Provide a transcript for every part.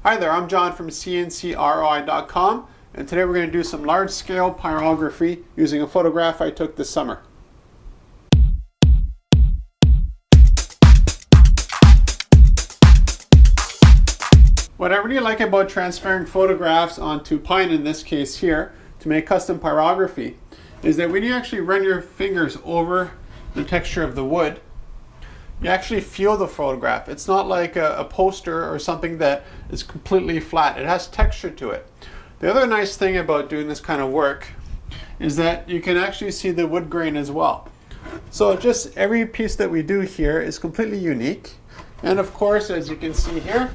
Hi there, I'm John from CNCKing.com, and today we're going to do some large-scale pyrography using a photograph I took this summer. What I really like about transferring photographs onto pine, in this case here, to make custom pyrography, is that when you actually run your fingers over the texture of the wood, you actually feel the photograph. It's not like a poster or something that is completely flat. It has texture to it. The other nice thing about doing this kind of work is that you can actually see the wood grain as well. So just every piece that we do here is completely unique. And of course, as you can see here,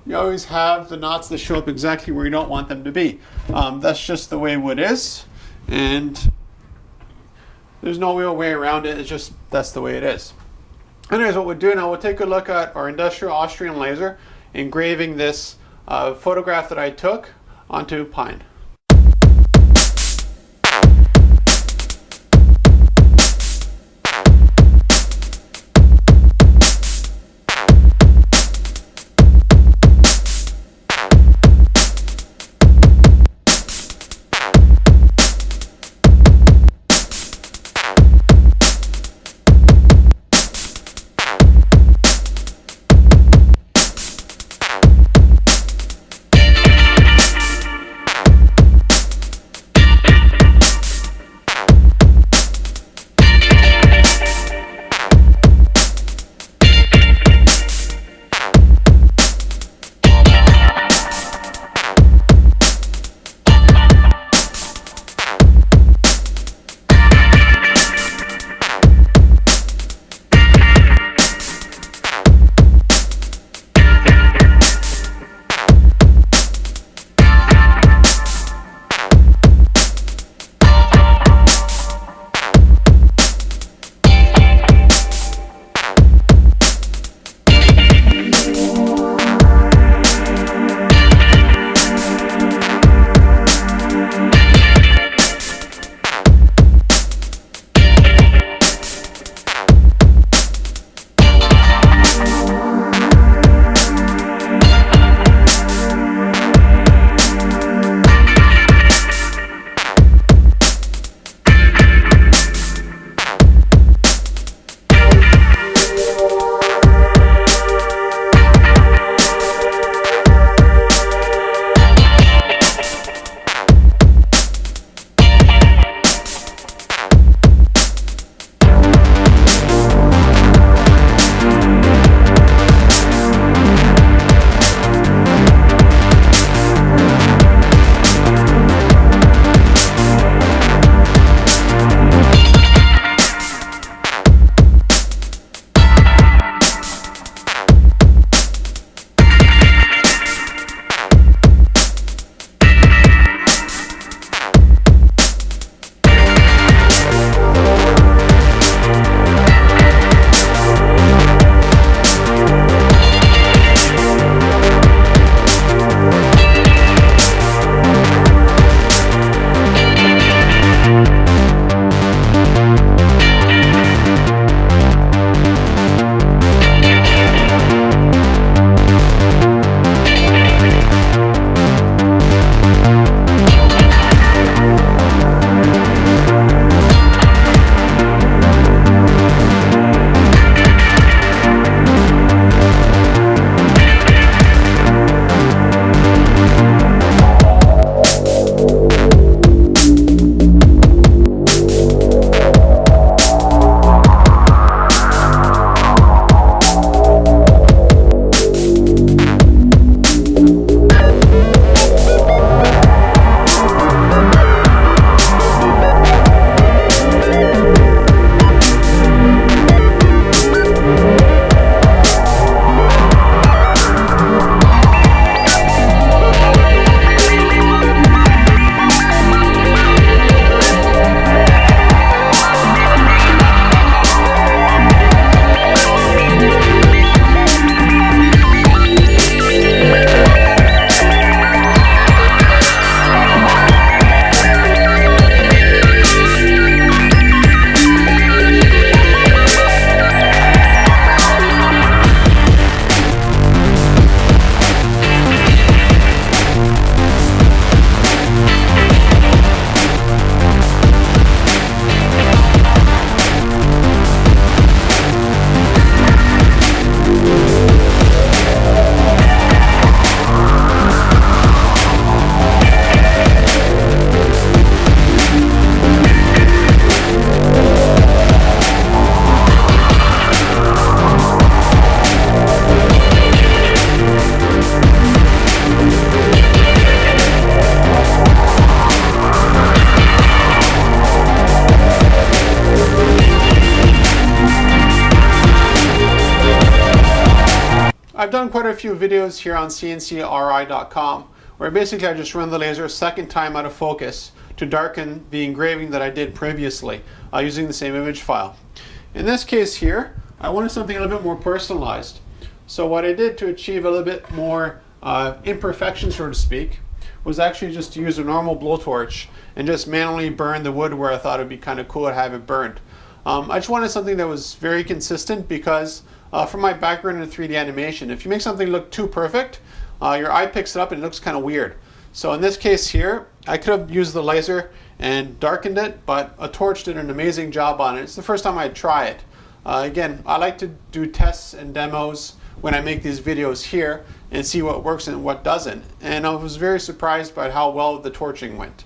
you always have the knots that show up exactly where you don't want them to be. That's just the way wood is, and there's no real way around it. It's just, that's the way it is. Anyways, what we'll do now, we'll take a look at our industrial Austrian laser engraving this photograph that I took onto pine. few videos here on CNCKing.com where basically I just run the laser a second time out of focus to darken the engraving that I did previously using the same image file. In this case here, I wanted something a little bit more personalized. So what I did to achieve a little bit more imperfection, so to speak, was actually just to use a normal blowtorch and just manually burn the wood where I thought it would be kind of cool to have it burned. I just wanted something that was very consistent because from my background in 3D animation, if you make something look too perfect, your eye picks it up and it looks kind of weird. So in this case here, I could have used the laser and darkened it, but a torch did an amazing job on it. It's the first time I'd try it. Again, I like to do tests and demos when I make these videos here and see what works and what doesn't. And I was very surprised by how well the torching went.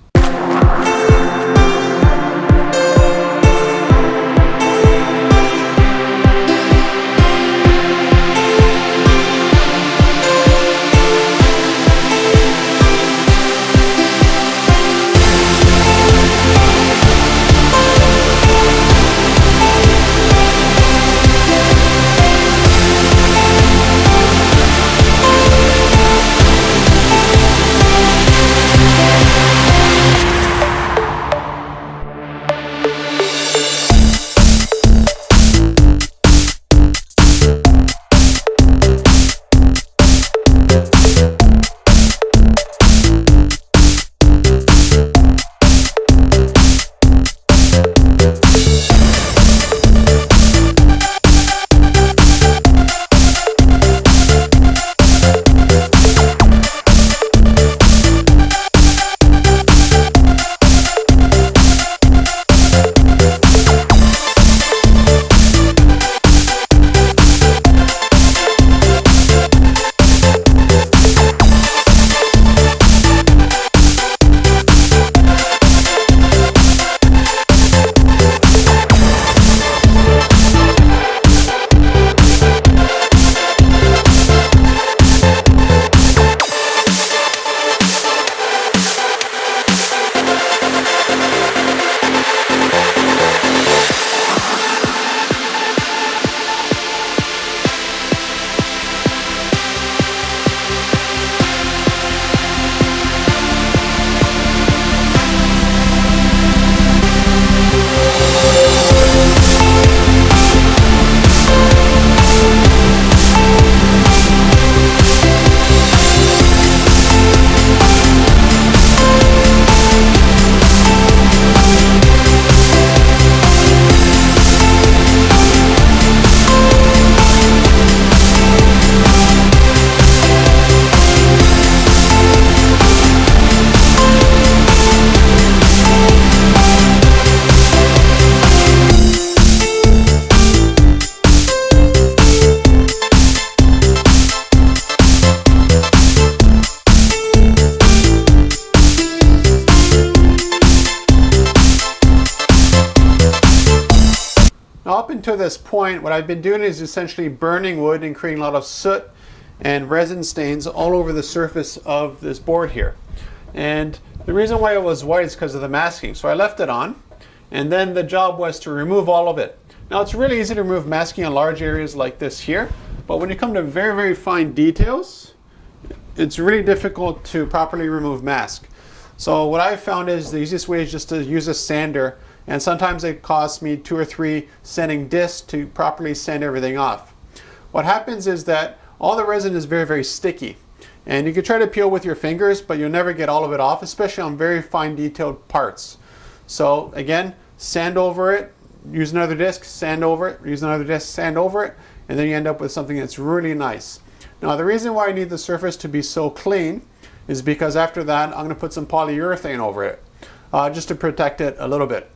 Now up until this point, what I've been doing is essentially burning wood and creating a lot of soot and resin stains all over the surface of this board here. And the reason why it was white is because of the masking. So I left it on, and then the job was to remove all of it. Now it's really easy to remove masking on large areas like this here, but when you come to very, very fine details, it's really difficult to properly remove mask. So what I've found is the easiest way is just to use a sander, and sometimes it costs me 2 or 3 sanding discs to properly sand everything off. What happens is that all the resin is very, very sticky, and you can try to peel with your fingers, but you'll never get all of it off, especially on very fine detailed parts. So again, sand over it, use another disc, sand over it, use another disc, sand over it, and then you end up with something that's really nice. Now the reason why I need the surface to be so clean is because after that I'm going to put some polyurethane over it just to protect it a little bit.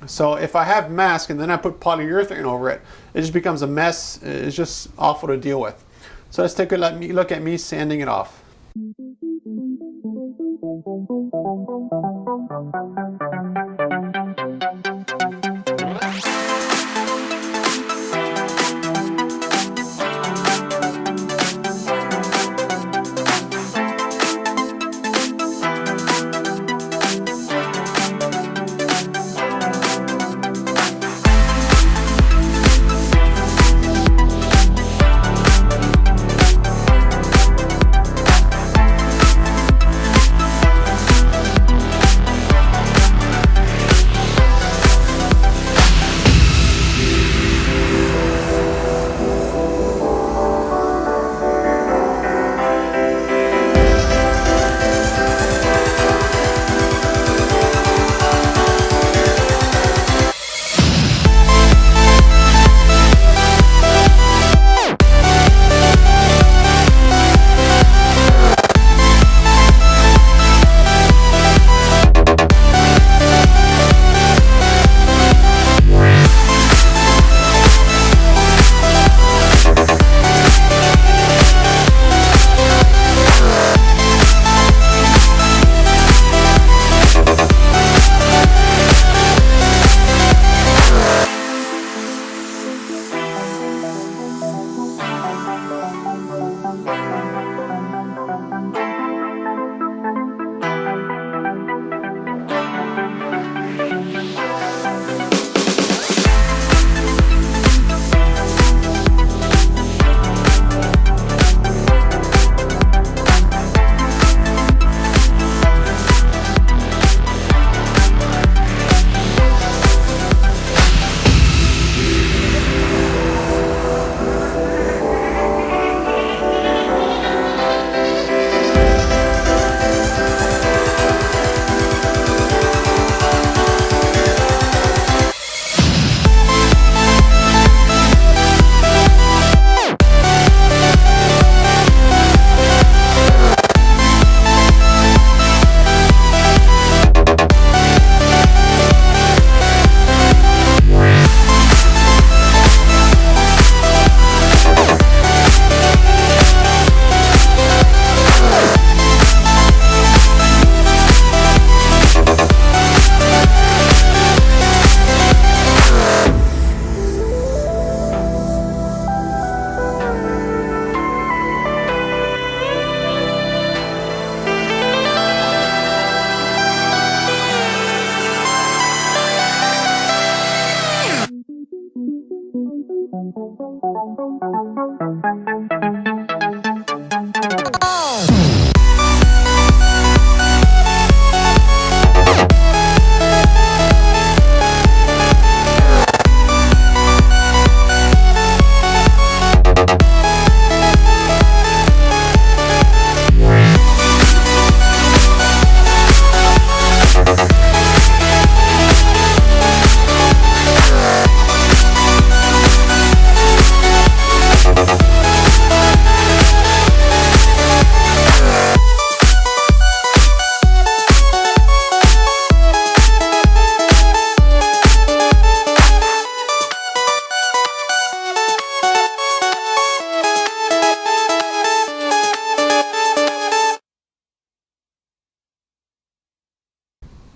So if I have mask and then I put polyurethane over it, it just becomes a mess. It's just awful to deal with. So let's take a look at me sanding it off.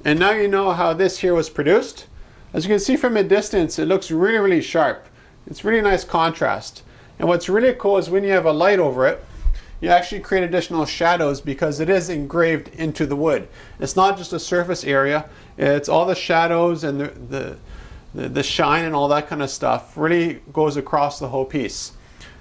And now you know how this here was produced. As you can see from a distance, it looks really, really sharp. It's really nice contrast. And what's really cool is when you have a light over it, you actually create additional shadows because it is engraved into the wood. It's not just a surface area, it's all the shadows and the shine and all that kind of stuff really goes across the whole piece.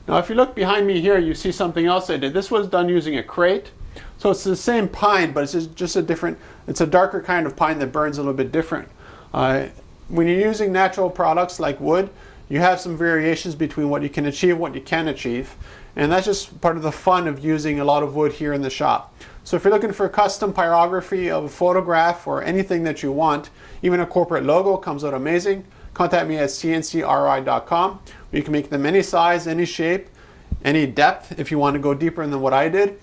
Now if you look behind me here, you see something else I did. This was done using a crate. So it's the same pine, but it's just a different, it's a darker kind of pine that burns a little bit different. When you're using natural products like wood, you have some variations between what you can achieve and what you can achieve. And that's just part of the fun of using a lot of wood here in the shop. So if you're looking for custom pyrography of a photograph or anything that you want, even a corporate logo comes out amazing, contact me at CNCKing.com. You can make them any size, any shape, any depth if you want to go deeper than what I did.